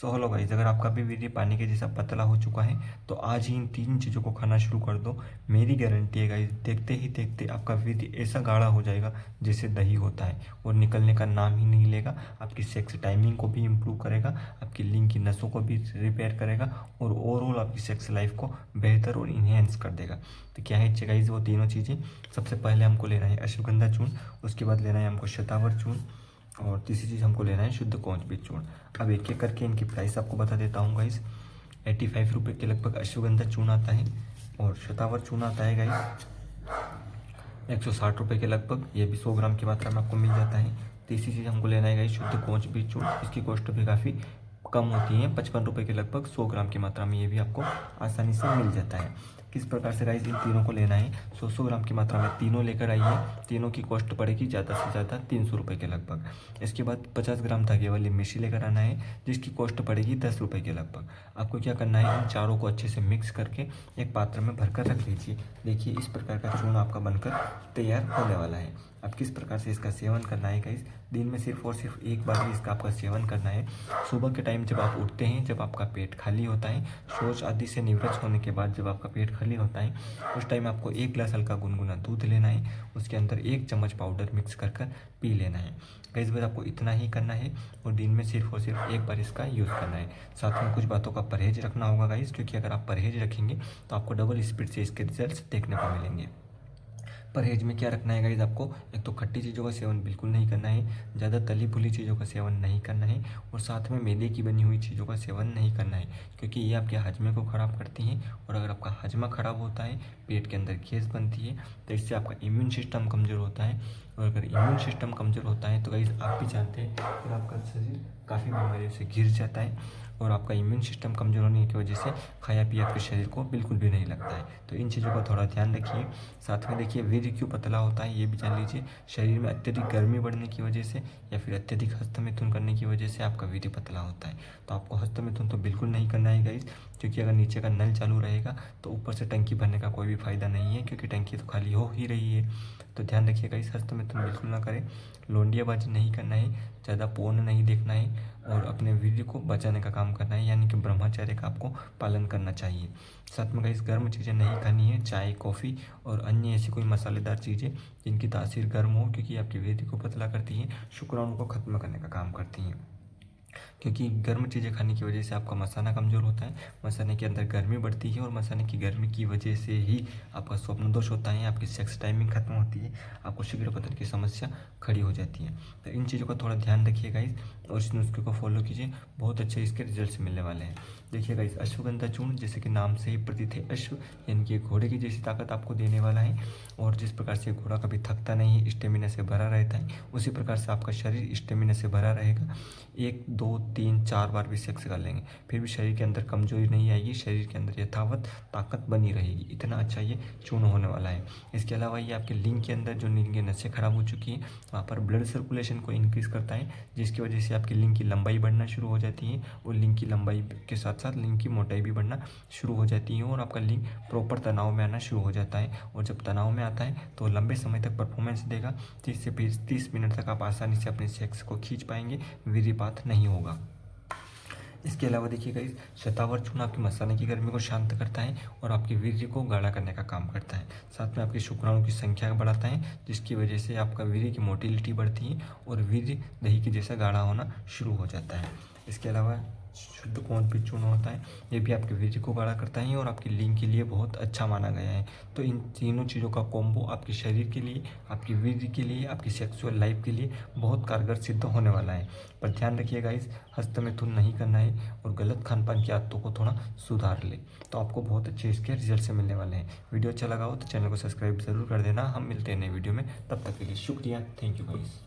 So hello guys, अगर आपका भी वीर्य पानी के जैसा पतला हो चुका है तो आज ही इन 3 चीज़ों को खाना शुरू कर दो। मेरी गारंटी है गाइस, देखते ही देखते आपका वीर्य ऐसा गाढ़ा हो जाएगा जैसे दही होता है और निकलने का नाम ही नहीं लेगा। आपकी सेक्स टाइमिंग को भी इम्प्रूव करेगा, आपकी लिंग की नसों को भी रिपेयर करेगा और ओवरऑल आपकी सेक्स लाइफ को बेहतर और इन्हेंस कर देगा। तो क्या है गाइस वो तीनों चीज़ें? सबसे पहले हमको लेना है अश्वगंधा चूर्ण, उसके बाद लेना है हमको शतावर चूर्ण और तीसरी चीज़ हमको लेना है शुद्ध कौच बीज चूर्ण। अब एक एक करके इनकी प्राइस आपको बता देता हूँ गाइस। 85 रुपये के लगभग अश्वगंधा चूर्ण आता है और शतावर चूर्ण आता है गाइस 160 रुपये के लगभग। ये भी 100 ग्राम की मात्रा में आपको मिल जाता है। तीसरी चीज़ हमको लेना है गाइस शुद्ध कौच बीज चूर्ण, इसकी कॉस्ट भी काफ़ी कम होती है, 55 रुपये के लगभग 100 ग्राम की मात्रा में ये भी आपको आसानी से मिल जाता है। किस प्रकार से गाइस इन तीनों को लेना है? 100 ग्राम की मात्रा में तीनों लेकर आइए। तीनों की कॉस्ट पड़ेगी ज़्यादा से ज़्यादा 300 रुपये के लगभग। इसके बाद 50 ग्राम धागे वाली मिश्री लेकर आना है जिसकी कॉस्ट पड़ेगी 10 रुपये के लगभग। आपको क्या करना है, इन चारों को अच्छे से मिक्स करके एक पात्र में भरकर रख लीजिए। देखिए इस प्रकार का चूर्ण आपका बनकर तैयार होने वाला है। अब किस प्रकार से इसका सेवन करना है गाइस? दिन में सिर्फ और सिर्फ एक बार ही इसका आपका सेवन करना है। सुबह के टाइम जब आप उठते हैं, जब आपका पेट खाली होता है, शौच आदि से निवृत्त होने के बाद जब आपका पेट खाली होता है, उस टाइम आपको 1 गिलास हल्का गुनगुना दूध लेना है, उसके अंदर 1 चम्मच पाउडर मिक्स कर कर पी लेना है। गाइस बस आपको इतना ही करना है और दिन में सिर्फ और सिर्फ एक बार इसका यूज़ करना है। साथ में कुछ बातों का परहेज रखना होगा गाइस, क्योंकि अगर आप परहेज रखेंगे तो आपको डबल स्पीड से इसके रिजल्ट देखने को मिलेंगे। परहेज में क्या रखना है गाइस आपको? एक तो खट्टी चीज़ों का सेवन बिल्कुल नहीं करना है, ज़्यादा तली फुली चीज़ों का सेवन नहीं करना है और साथ में मैदे की बनी हुई चीज़ों का सेवन नहीं करना है, क्योंकि ये आपके हजमे को ख़राब करती हैं और अगर आपका हजमा ख़राब होता है, पेट के अंदर गैस बनती है, तो इससे आपका इम्यून सिस्टम कमज़ोर होता है और अगर इम्यून सिस्टम कमज़ोर होता है तो गाइस आप भी जानते हैं फिर आपका शरीर काफ़ी बीमारियों से घिर जाता है और आपका इम्यून सिस्टम कमज़ोर होने की वजह से खाया पिया आपके शरीर को बिल्कुल भी नहीं लगता है। तो इन चीज़ों का थोड़ा ध्यान रखिए। साथ में देखिए वीर्य क्यों पतला होता है ये भी जान लीजिए। शरीर में अत्यधिक गर्मी बढ़ने की वजह से या फिर अत्यधिक हस्तमैथुन करने की वजह से आपका वीर्य पतला होता है। तो आपको हस्तमैथुन तो बिल्कुल नहीं करना है गाइस, क्योंकि अगर नीचे का नल चालू रहेगा तो ऊपर से टंकी भरने का कोई भी फ़ायदा नहीं है, क्योंकि टंकी तो खाली हो ही रही है। तो ध्यान रखिए गाइस, हस्तमैथुन बिल्कुल ना करें, लौंडियाबाजी नहीं करना है, ज़्यादा पोर्न नहीं देखना है और अपने वीर्य को बचाने का काम करना है, यानी कि ब्रह्मचर्य का आपको पालन करना चाहिए। साथ में गाइस गर्म चीज़ें नहीं खानी है, चाय कॉफ़ी और अन्य ऐसी कोई मसालेदार चीज़ें जिनकी तासीर गर्म हो, क्योंकि आपके वीर्य को पतला करती हैं, शुक्राणु को ख़त्म करने का काम करती हैं। क्योंकि गर्म चीज़ें खाने की वजह से आपका मसाना कमज़ोर होता है, मसाने के अंदर गर्मी बढ़ती है और मसाने की गर्मी की वजह से ही आपका स्वप्न दोष होता है, आपकी सेक्स टाइमिंग खत्म होती है, आपको शीघ्र पतन की समस्या खड़ी हो जाती है। तो इन चीज़ों का थोड़ा ध्यान रखिए गाइस और इस नुस्खे को फॉलो कीजिए, बहुत अच्छे इसके रिजल्ट मिलने वाले हैं। देखिए गाइस, अश्वगंधा चूर्ण जैसे कि नाम से ही प्रतीत है, अश्व यानी कि घोड़े की जैसी ताकत आपको देने वाला है और जिस प्रकार से घोड़ा कभी थकता नहीं है, स्टेमिना से भरा रहता है, उसी प्रकार से आपका शरीर स्टेमिना से भरा रहेगा। 1 2 3 4 बार भी सेक्स कर लेंगे फिर भी शरीर के अंदर कमजोरी नहीं आएगी, शरीर के अंदर यथावत ताकत बनी रहेगी। इतना अच्छा ये चूर्ण होने वाला है। इसके अलावा ये आपके लिंग के अंदर जो लिंग की नसें खराब हो चुकी हैं वहाँ पर ब्लड सर्कुलेशन को इंक्रीज करता है, जिसकी वजह से आपकी लिंग की लंबाई बढ़ना शुरू हो जाती है और लिंग की लंबाई के साथ साथ लिंग की मोटाई भी बढ़ना शुरू हो जाती है और आपका लिंग प्रॉपर तनाव में आना शुरू हो जाता है। और जब तनाव में आता है तो लंबे समय तक परफॉर्मेंस देगा, 30 से 30 मिनट तक आप आसानी से अपने सेक्स को खींच पाएंगे, वीर्यपात नहीं होगा। इसके अलावा देखिए गाइस, शतावर चूर्ण आपकी मसाने की गर्मी को शांत करता है और आपके वीर्य को गाढ़ा करने का काम करता है। साथ में आपके शुक्राणु की संख्या बढ़ाता है, जिसकी वजह से आपका वीर्य की मोटिलिटी बढ़ती है और वीर्य दही के जैसा गाढ़ा होना शुरू हो जाता है। इसके अलावा शुद्ध कौन भी चूर्ण होता है, ये भी आपके वीर्य को गाढ़ा करता है और आपकी लिंग के लिए बहुत अच्छा माना गया है। तो इन तीनों चीज़ों का कॉम्बो आपके शरीर के लिए, आपकी वीर्य के लिए, आपकी सेक्सुअल लाइफ के लिए बहुत कारगर सिद्ध होने वाला है। पर ध्यान रखिए गाइस, हस्तमैथुन नहीं करना है और गलत खान पान की आदतों को थोड़ा सुधार ले, तो आपको बहुत अच्छे इसके रिजल्ट से मिलने वाले हैं। वीडियो अच्छा लगा हो तो चैनल को सब्सक्राइब जरूर कर देना। हम मिलते हैं नई वीडियो में, तब तक के लिए शुक्रिया, थैंक यू गाइस।